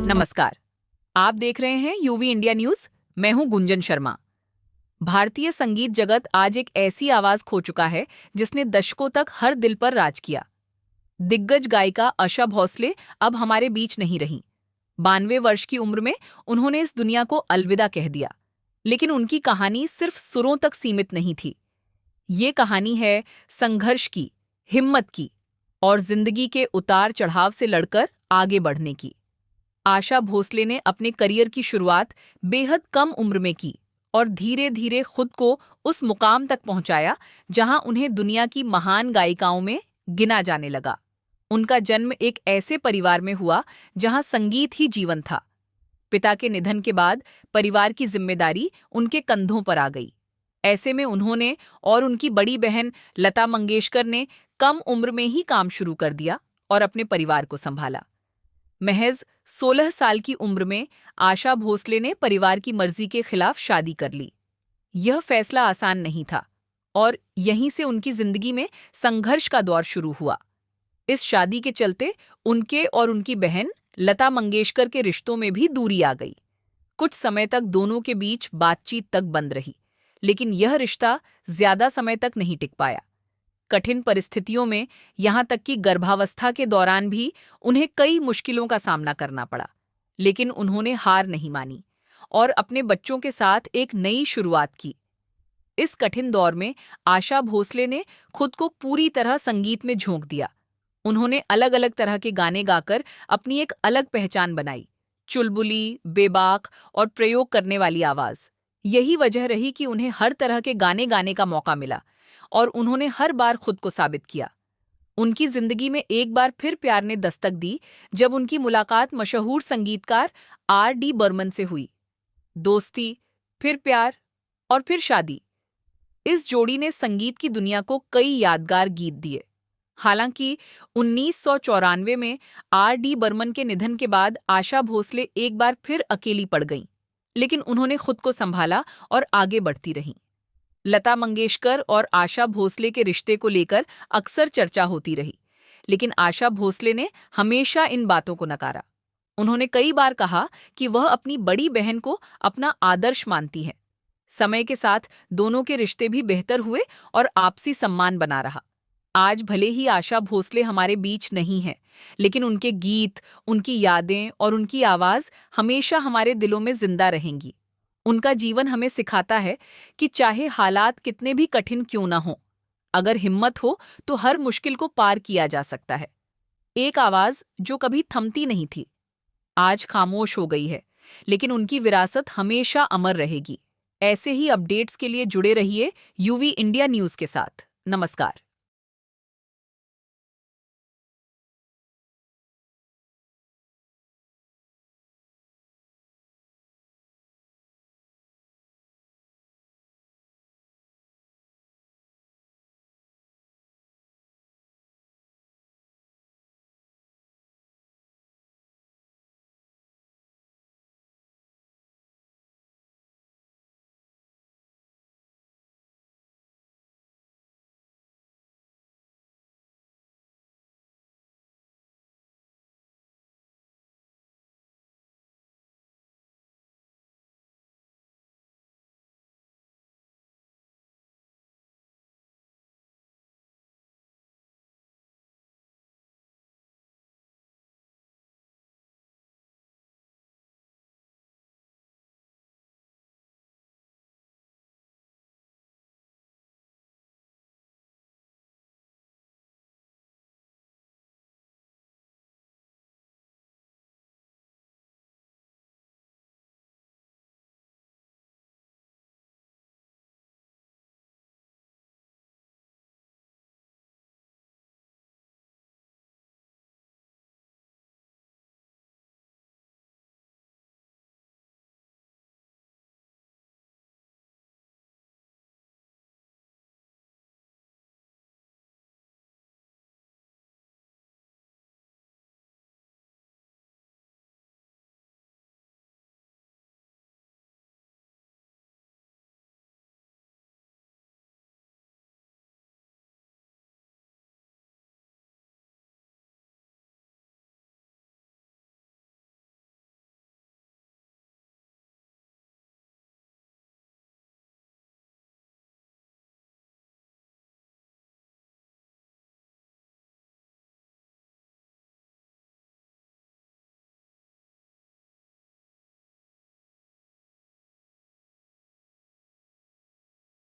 नमस्कार। आप देख रहे हैं यूवी इंडिया न्यूज। मैं हूं गुंजन शर्मा। भारतीय संगीत जगत आज एक ऐसी आवाज खो चुका है जिसने दशकों तक हर दिल पर राज किया। दिग्गज गायिका आशा भोसले अब हमारे बीच नहीं रहीं। 92 वर्ष की उम्र में उन्होंने इस दुनिया को अलविदा कह दिया। लेकिन उनकी कहानी सिर्फ सुरों तक सीमित नहीं थी। ये कहानी है संघर्ष की, हिम्मत की और जिंदगी के उतार चढ़ाव से लड़कर आगे बढ़ने की। आशा भोसले ने अपने करियर की शुरुआत बेहद कम उम्र में की और धीरे धीरे खुद को उस मुकाम तक पहुंचाया जहां उन्हें दुनिया की महान गायिकाओं में गिना जाने लगा। उनका जन्म एक ऐसे परिवार में हुआ जहां संगीत ही जीवन था। पिता के निधन के बाद परिवार की जिम्मेदारी उनके कंधों पर आ गई। ऐसे में उन्होंने और उनकी बड़ी बहन लता मंगेशकर ने कम उम्र में ही काम शुरू कर दिया और अपने परिवार को संभाला। महज 16 साल की उम्र में आशा भोसले ने परिवार की मर्जी के खिलाफ शादी कर ली। यह फैसला आसान नहीं था और यहीं से उनकी जिंदगी में संघर्ष का दौर शुरू हुआ। इस शादी के चलते उनके और उनकी बहन लता मंगेशकर के रिश्तों में भी दूरी आ गई। कुछ समय तक दोनों के बीच बातचीत तक बंद रही, लेकिन यह रिश्ता ज्यादा समय तक नहीं टिक पाया। कठिन परिस्थितियों में, यहां तक कि गर्भावस्था के दौरान भी उन्हें कई मुश्किलों का सामना करना पड़ा। लेकिन उन्होंने हार नहीं मानी और अपने बच्चों के साथ एक नई शुरुआत की। इस कठिन दौर में आशा भोसले ने खुद को पूरी तरह संगीत में झोंक दिया। उन्होंने अलग अलग तरह के गाने गाकर अपनी एक अलग पहचान बनाई। चुलबुली, बेबाक और प्रयोग करने वाली आवाज। यही वजह रही कि उन्हें हर तरह के गाने गाने का मौका मिला और उन्होंने हर बार खुद को साबित किया। उनकी जिंदगी में एक बार फिर प्यार ने दस्तक दी जब उनकी मुलाकात मशहूर संगीतकार R.D. बर्मन से हुई। दोस्ती, फिर प्यार और फिर शादी। इस जोड़ी ने संगीत की दुनिया को कई यादगार गीत दिए। हालांकि 1994 में R.D. बर्मन के निधन के बाद आशा भोसले एक बार फिर अकेली पड़ गईं, लेकिन उन्होंने खुद को संभाला और आगे बढ़ती रहीं। लता मंगेशकर और आशा भोसले के रिश्ते को लेकर अक्सर चर्चा होती रही, लेकिन आशा भोसले ने हमेशा इन बातों को नकारा। उन्होंने कई बार कहा कि वह अपनी बड़ी बहन को अपना आदर्श मानती हैं। समय के साथ दोनों के रिश्ते भी बेहतर हुए और आपसी सम्मान बना रहा। आज भले ही आशा भोसले हमारे बीच नहीं है, लेकिन उनके गीत, उनकी यादें और उनकी आवाज हमेशा हमारे दिलों में जिंदा रहेंगी। उनका जीवन हमें सिखाता है कि चाहे हालात कितने भी कठिन क्यों ना हो, अगर हिम्मत हो तो हर मुश्किल को पार किया जा सकता है। एक आवाज जो कभी थमती नहीं थी, आज खामोश हो गई है, लेकिन उनकी विरासत हमेशा अमर रहेगी। ऐसे ही अपडेट्स के लिए जुड़े रहिए यूवी इंडिया न्यूज के साथ। नमस्कार।